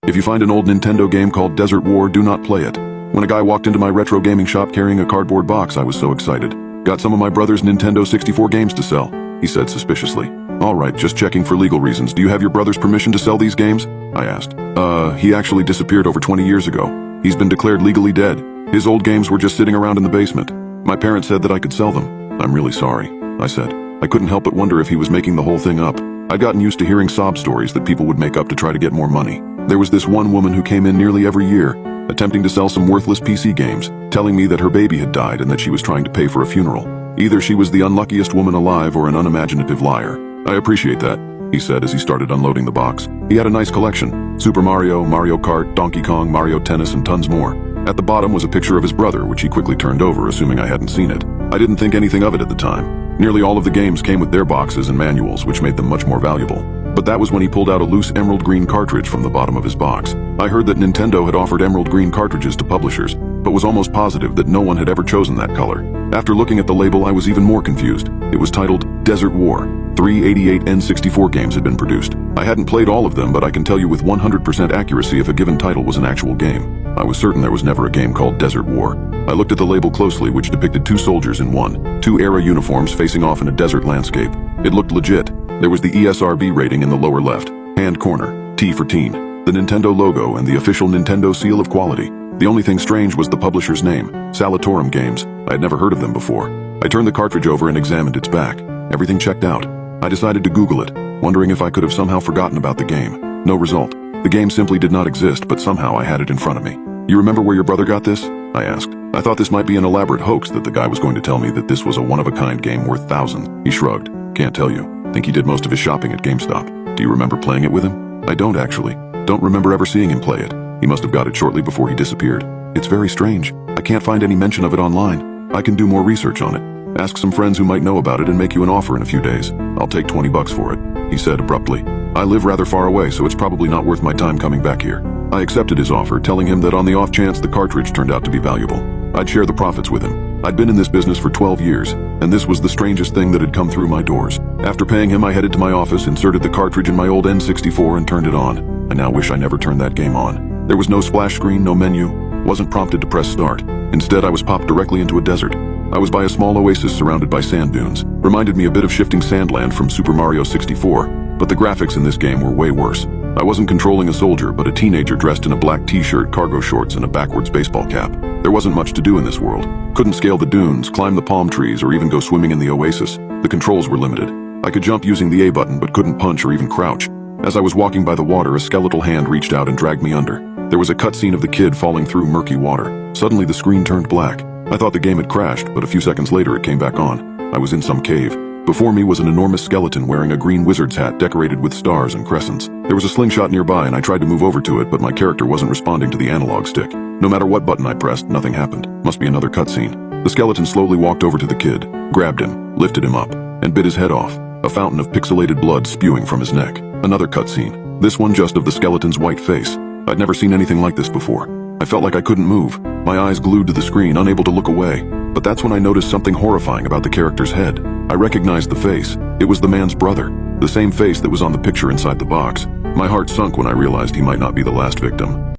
If you find an old Nintendo game called Desert War, do not play it. When a guy walked into my retro gaming shop carrying a cardboard box, I was so excited. Got some of my brother's Nintendo 64 games to sell, he said suspiciously. All right, just checking for legal reasons. Do you have your brother's permission to sell these games? I asked. He actually disappeared over 20 years ago. He's been declared legally dead. His old games were just sitting around in the basement. My parents said that I could sell them. I'm really sorry, I said. I couldn't help but wonder if he was making the whole thing up. I'd gotten used to hearing sob stories that people would make up to try to get more money. There was this one woman who came in nearly every year, attempting to sell some worthless PC games, telling me that her baby had died and that she was trying to pay for a funeral. Either she was the unluckiest woman alive or an unimaginative liar. I appreciate that, he said as he started unloading the box. He had a nice collection: Super Mario, Mario Kart, Donkey Kong, Mario Tennis, and tons more. At the bottom was a picture of his brother, which he quickly turned over, assuming I hadn't seen it. I didn't think anything of it at the time. Nearly all of the games came with their boxes and manuals, which made them much more valuable. But that was when he pulled out a loose emerald green cartridge from the bottom of his box. I heard that Nintendo had offered emerald green cartridges to publishers, but was almost positive that no one had ever chosen that color. After looking at the label, I was even more confused. It was titled Desert War. 388 N64 games had been produced. I hadn't played all of them, but I can tell you with 100% accuracy if a given title was an actual game. I was certain there was never a game called Desert War. I looked at the label closely, which depicted two soldiers in two era uniforms facing off in a desert landscape. It looked legit. There was the ESRB rating in the lower left, hand corner, T for teen, the Nintendo logo, and the official Nintendo seal of quality. The only thing strange was the publisher's name, Salatorum Games. I had never heard of them before. I turned the cartridge over and examined its back. Everything checked out. I decided to Google it, wondering if I could have somehow forgotten about the game. No result. The game simply did not exist, but somehow I had it in front of me. You remember where your brother got this? I asked. I thought this might be an elaborate hoax, that the guy was going to tell me that this was a one-of-a-kind game worth thousands. He shrugged. Can't tell you. Think he did most of his shopping at GameStop. Do you remember playing it with him? I don't actually. Don't remember ever seeing him play it. He must have got it shortly before he disappeared. It's very strange. I can't find any mention of it online. I can do more research on it. Ask some friends who might know about it and make you an offer in a few days. I'll take $20 for it, he said abruptly. I live rather far away, so it's probably not worth my time coming back here. I accepted his offer, telling him that on the off chance the cartridge turned out to be valuable, I'd share the profits with him. I'd been in this business for 12 years, and this was the strangest thing that had come through my doors. After paying him, I headed to my office, inserted the cartridge in my old N64, and turned it on. I now wish I never turned that game on. There was no splash screen, no menu, wasn't prompted to press start. Instead, I was popped directly into a desert. I was by a small oasis surrounded by sand dunes. Reminded me a bit of shifting sandland from Super Mario 64, but the graphics in this game were way worse. I wasn't controlling a soldier, but a teenager dressed in a black t-shirt, cargo shorts, and a backwards baseball cap. There wasn't much to do in this world. Couldn't scale the dunes, climb the palm trees, or even go swimming in the oasis. The controls were limited. I could jump using the A button, but couldn't punch or even crouch. As I was walking by the water, a skeletal hand reached out and dragged me under. There was a cutscene of the kid falling through murky water. Suddenly the screen turned black. I thought the game had crashed, but a few seconds later it came back on. I was in some cave. Before me was an enormous skeleton wearing a green wizard's hat decorated with stars and crescents. There was a slingshot nearby and I tried to move over to it, but my character wasn't responding to the analog stick. No matter what button I pressed, nothing happened. Must be another cutscene. The skeleton slowly walked over to the kid, grabbed him, lifted him up, and bit his head off, a fountain of pixelated blood spewing from his neck. Another cutscene, this one just of the skeleton's white face. I'd never seen anything like this before. I felt like I couldn't move, my eyes glued to the screen, unable to look away. But that's when I noticed something horrifying about the character's head. I recognized the face. It was the man's brother, the same face that was on the picture inside the box. My heart sunk when I realized he might not be the last victim.